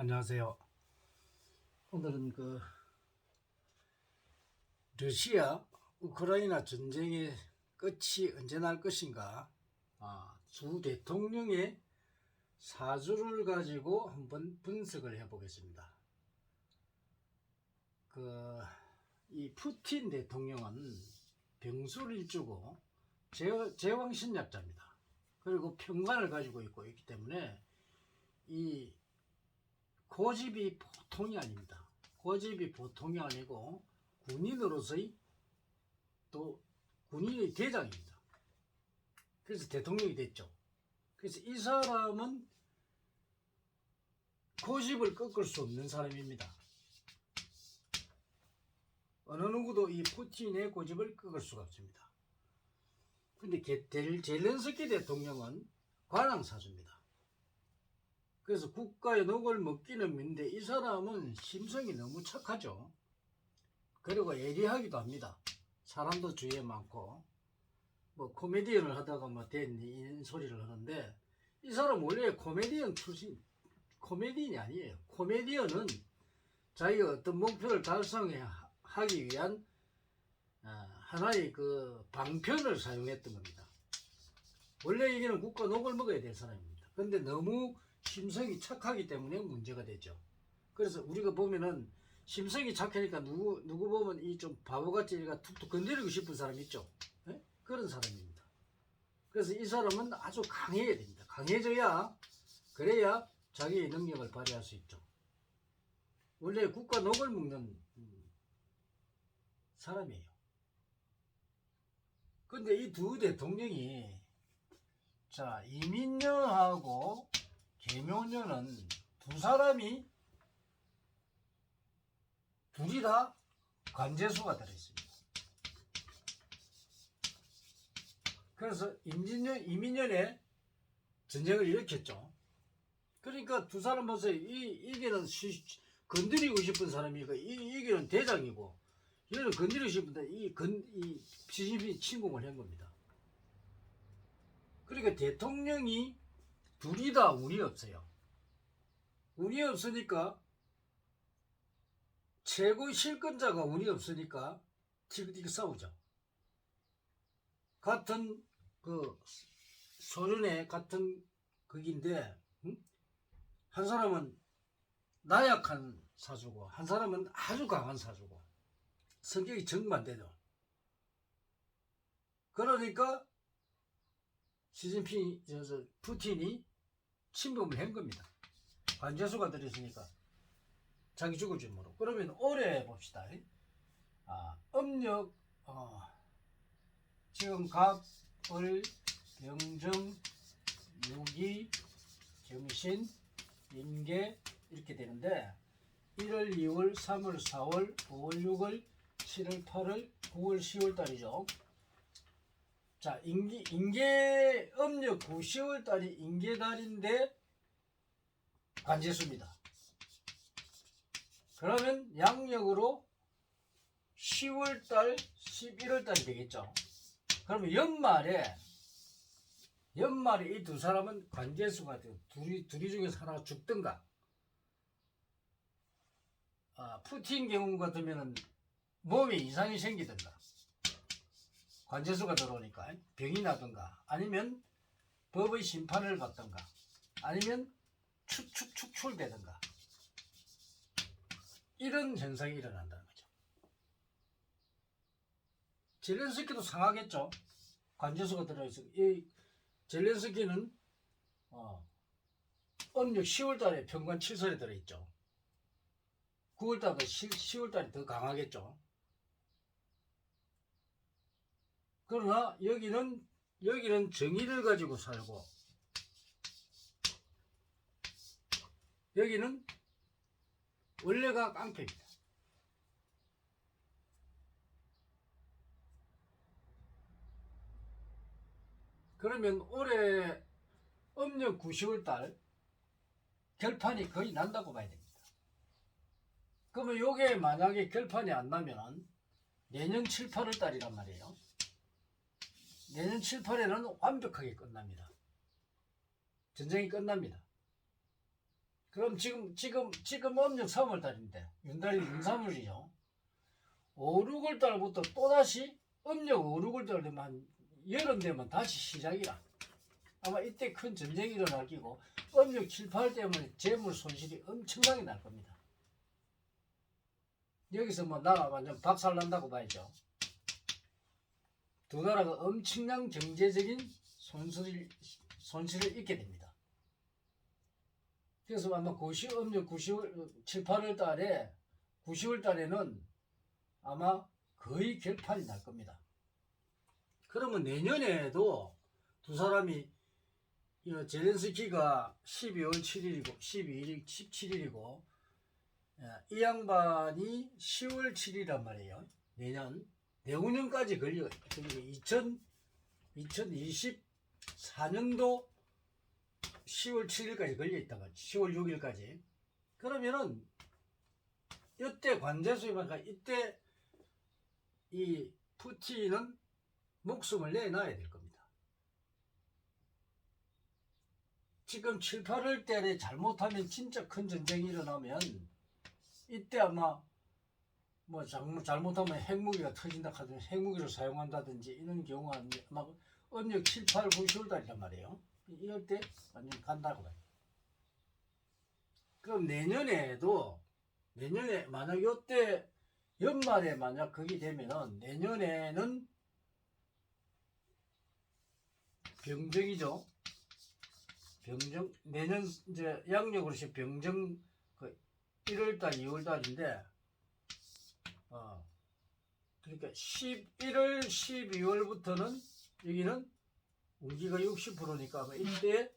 안녕하세요. 오늘은 러시아 우크라이나 전쟁의 끝이 언제 날 것인가, 두 대통령의 사주를 가지고 한번 분석을 해 보겠습니다. 이 푸틴 대통령은 병술일주고 제왕신약자입니다. 그리고 평관을 가지고 있기 때문에 이 고집이 보통이 아닙니다. 고집이 보통이 아니고 군인으로서의 또 군인의 대장입니다. 그래서 대통령이 됐죠. 그래서 이 사람은 고집을 꺾을 수 없는 사람입니다. 어느 누구도 이 푸틴의 고집을 꺾을 수가 없습니다. 근데 젤렌스키 대통령은 관왕사주입니다. 그래서 국가의 녹을 먹기는 믿는데 이 사람은 심성이 너무 착하죠. 그리고 예리하기도 합니다. 사람도 주위에 많고 코미디언을 하다가 된 소리를 하는데, 이 사람 원래 코미디언 출신, 코미디언이 아니에요. 코미디언은 자기가 어떤 목표를 달성하기 위한 하나의 방편을 사용했던 겁니다. 원래 이게는 국가 녹을 먹어야 될 사람입니다. 근데 너무 심성이 착하기 때문에 문제가 되죠. 그래서 우리가 보면은 심성이 착하니까 누구 보면 이 좀 바보같이 툭툭 건드리고 싶은 사람 있죠. 네? 그런 사람입니다. 그래서 이 사람은 아주 강해야 됩니다. 강해져야, 그래야 자기의 능력을 발휘할 수 있죠. 원래 국가 녹을 먹는 사람이에요. 근데 이 두 대통령이, 이민녀하고 계묘녀는 두 사람이 둘이 다 관제수가 들어있습니다. 그래서 이민년에 전쟁을 일으켰죠. 그러니까 두 사람 보세요. 이게는 건드리고 싶은 사람이고, 이게는 대장이고, 얘는 건드리고 싶은데 이 시진핑이 침공을 한 겁니다. 그러니까 대통령이 둘이 다 운이 없어요. 운이 없으니까, 최고의 실권자가 운이 없으니까 티격태격 싸우죠. 같은 소련의 같은 극인데, 한 사람은 나약한 사주고 한 사람은 아주 강한 사주고 성격이 정반대죠. 그러니까 시진핑 푸틴이 침범을 한 겁니다. 관제수가 들어있으니까 자기 죽을 줄 모르고. 그러면 올해 봅시다. 음력 지금 갑, 을, 병정, 유기, 경신, 임계 이렇게 되는데, 1월, 2월, 3월, 4월, 5월, 6월, 7월, 8월, 9월, 10월 달이죠. 임계 음력 9, 10월 달이 임계달인데 관제수입니다. 그러면 양력으로 10월달, 11월달이 되겠죠. 그러면 연말에 이 두 사람은 관제수가 돼요. 둘이 중에서 하나가 죽든가. 푸틴 경우 같으면은 몸에 이상이 생기든가, 관제수가 들어오니까 병이 나든가, 아니면 법의 심판을 받든가, 아니면 축출되든가, 이런 현상이 일어난다는 거죠. 젤렌스키도 상하겠죠. 관제수가 들어있어. 이 젤렌스키는 음력 10월달에 평관 7설에 들어있죠. 9월달보다 10월달이 더 강하겠죠. 그러나 여기는 정의를 가지고 살고, 여기는 원래가 깡패입니다. 그러면 올해 음력 9, 10월달 결판이 거의 난다고 봐야 됩니다. 그러면 요게 만약에 결판이 안 나면 내년 7, 8월 달이란 말이에요. 내년 7, 8에는 완벽하게 끝납니다. 전쟁이 끝납니다. 그럼 지금 음력 3월달인데 윤달이 윤삼월이죠. 5, 6월달부터 또다시 음력 5, 6월달 되면 여름 되면 다시 시작이라. 아마 이때 큰 전쟁이 일어날 기고 음력 7, 8 때문에 재물 손실이 엄청나게 날 겁니다. 여기서 뭐 나라 완전 박살난다고 봐야죠. 두 나라가 엄청난 경제적인 손실을 입게 됩니다. 그래서 아마 음력 90월, 7, 8월 달에 90월 달에는 아마 거의 결판이 날 겁니다. 그러면 내년에도 두 사람이 제렌스키가 12월 7일이고 12일 17일이고 이 양반이 10월 7일이란 말이에요. 내후년까지 걸려. 2024년도 10월 7일까지 걸려 있다가 10월 6일까지. 그러면은 이때 관제수입니까? 이때 이 푸틴은 목숨을 내놔야 될 겁니다. 지금 7, 8월 달에 잘못하면 진짜 큰 전쟁이 일어나면 이때 아마 뭐 잘못하면 핵무기가 터진다 하든지 핵무기를 사용한다든지 이런 경우가 아마 음력 7, 8, 9, 10월 달이란 말이에요. 이럴 때 완전 간다고 봐요. 그럼 내년에 만약 이때 연말에 만약 그게 되면은 내년에는 병정이죠. 병정 내년 이제 양력으로 병정 1월달 2월달인데 그러니까 11월 12월부터는 여기는 운기가 60%니까 아마 이때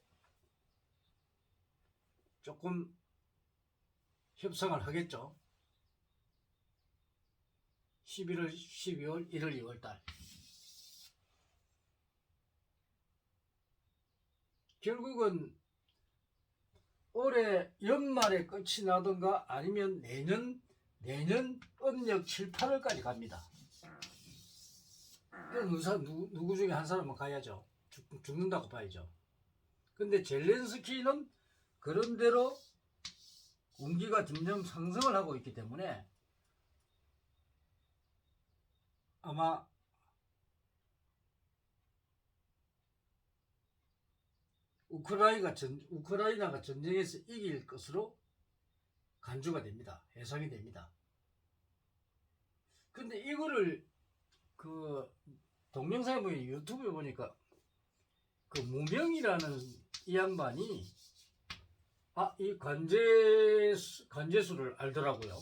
조금 협상을 하겠죠. 11월 12월 1월 2월달 결국은 올해 연말에 끝이 나든가 아니면 내년 음력 7, 8월까지 갑니다. 누구 중에 한 사람은 가야죠. 죽는다고 봐야죠. 근데 젤렌스키는 그런대로 군기가 점점 상승을 하고 있기 때문에 아마 우크라이나가 전쟁에서 이길 것으로 간주가 됩니다. 예상이 됩니다. 근데 이거를 동영상에 보니 유튜브에 보니까 무명이라는 이 양반이 이 관제수를 알더라고요.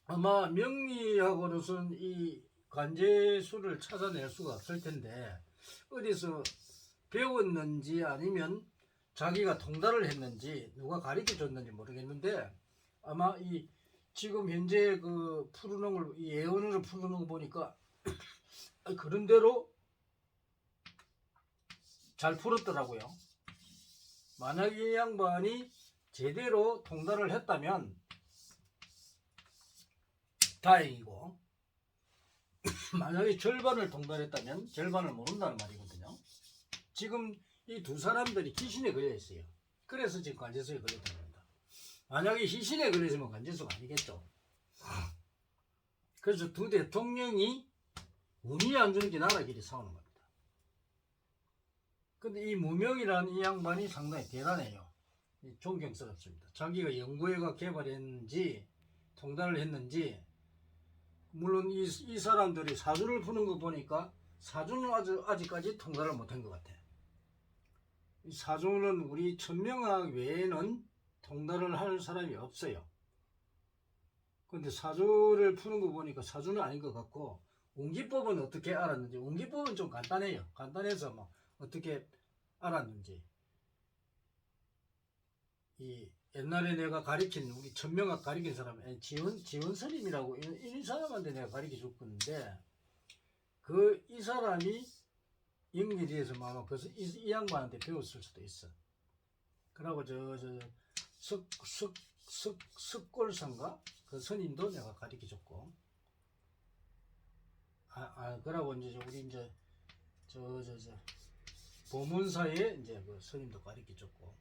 아마 명리하고는 이 관제수를 찾아낼 수가 없을 텐데 어디서 배웠는지 아니면 자기가 통달을 했는지 누가 가르쳐 줬는지 모르겠는데 아마 이 지금 현재 푸르는 걸 이 예언으로 푸르는 거 보니까 그런 대로 잘 풀었더라고요. 만약 이 양반이 제대로 통달을 했다면 다행이고 만약에 절반을 통달했다면 절반을 모른다는 말이거든요. 지금 이 두 사람들이 귀신에 걸려 있어요. 그래서 지금 관제수에 걸렸던 겁니다. 만약에 희신에 걸렸으면 관제수가 아니겠죠. 그래서 두 대통령이 운이 안 좋은 게 나라끼리 싸우는 겁니다. 근데 이 무명이라는 이 양반이 상당히 대단해요. 존경스럽습니다. 자기가 연구해가 개발했는지 통달을 했는지 물론 이 사람들이 사주를 푸는 거 보니까 사주는 아직까지 통달을 못한 것 같아. 이 사주는 우리 천명학 외에는 통달을 할 사람이 없어요. 근데 사주를 푸는 거 보니까 사주는 아닌 것 같고 운기법은 어떻게 알았는지 운기법은 좀 간단해요. 간단해서 뭐 어떻게 알았는지 이 옛날에 내가 가르친 우리 천명학 가르친 사람 지원 스님이라고 이 사람한테 내가 가르쳐 줬건데 이 사람이 영리대에서 아마 그래서 이 양반한테 배웠을 수도 있어. 그러고 석골상가 그 스님도 내가 가르쳐 줬고 그러고 이제 우리 이제 보문사에 이제 그 스님도 가르쳐 줬고,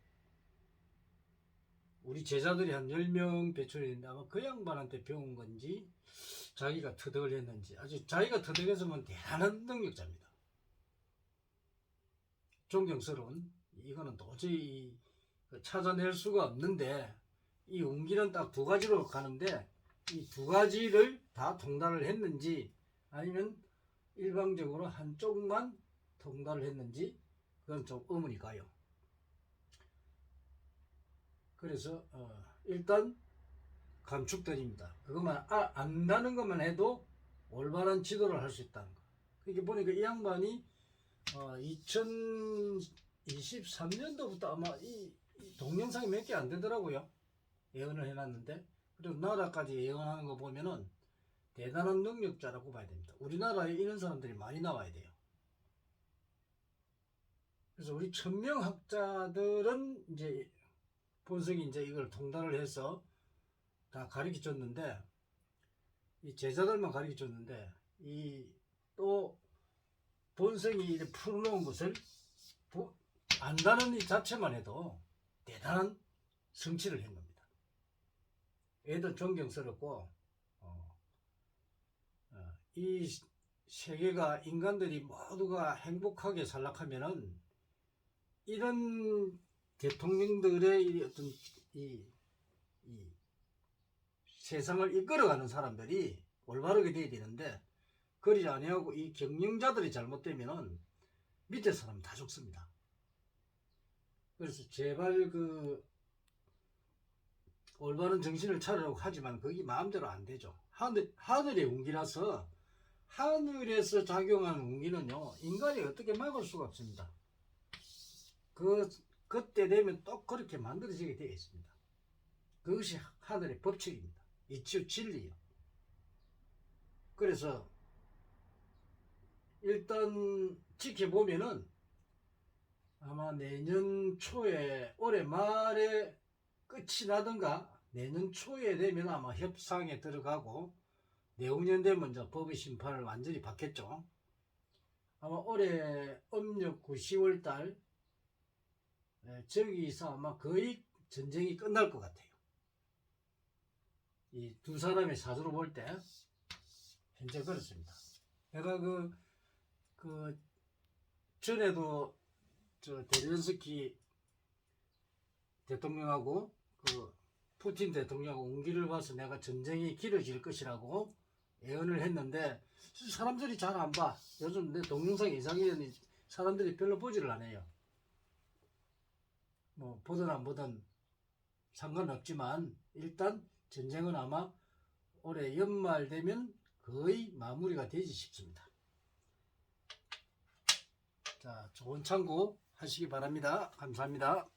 우리 제자들이 한 10명 배출했는데 아마 그 양반한테 배운 건지 자기가 터득을 했는지, 아주 자기가 터득했으면 대단한 능력자입니다. 존경스러운, 이거는 도저히 찾아낼 수가 없는데, 이 운기는 딱 두 가지로 가는데 이 두 가지를 다 통달을 했는지 아니면 일방적으로 한쪽만 통달을 했는지 그건 좀 의문이 가요. 그래서 일단 감축드립니다. 그것만 안다는 것만 해도 올바른 지도를 할 수 있다는 거. 이게 보니까 이 양반이 2023년도부터 아마 이 동영상이 몇 개 안 되더라고요. 예언을 해놨는데, 그리고 나라까지 예언하는 거 보면은 대단한 능력자라고 봐야 됩니다. 우리나라에 이런 사람들이 많이 나와야 돼요. 그래서 우리 천명학자들은 이제 본성이 이제 이걸 통달을 해서 다 가르쳐 줬는데, 이 제자들만 가르쳐 줬는데, 이 또 본성이 이렇게 풀어놓은 것을 안다는 이 자체만 해도 대단한 성취를 한 겁니다. 애도 존경스럽고, 이 세계가, 인간들이 모두가 행복하게 살락하면은 이런 대통령들의 어떤 이 세상을 이끌어가는 사람들이 올바르게 돼야 되는데, 그러지 아니하고 이 경영자들이 잘못되면은 밑에 사람 다 죽습니다. 그래서 제발 그 올바른 정신을 차리려고 하지만 그게 마음대로 안 되죠. 하늘의 운기라서, 하늘에서 작용하는 운기는요, 인간이 어떻게 막을 수가 없습니다. 그때 되면 또 그렇게 만들어지게 되어 있습니다. 그것이 하늘의 법칙입니다. 이치우 진리요. 그래서 일단 지켜보면은 아마 내년 초에, 올해 말에 끝이 나든가 내년 초에 되면 아마 협상에 들어가고, 내후년 되면 이제 법의 심판을 완전히 받겠죠. 아마 올해 음력 9, 10월 달 저기서 아마 거의 전쟁이 끝날 것 같아요. 이 두 사람의 사주로 볼 때 현재 그렇습니다. 내가 그 전에도 저 젤렌스키 대통령하고 그 푸틴 대통령하고 운기를 봐서 내가 전쟁이 길어질 것이라고 예언을 했는데 사람들이 잘 안 봐. 요즘 내 동영상 이상이 사람들이 별로 보지를 않아요. 뭐 보든 안 보든 상관없지만 일단 전쟁은 아마 올해 연말 되면 거의 마무리가 되지 싶습니다. 자, 좋은 참고 하시기 바랍니다. 감사합니다.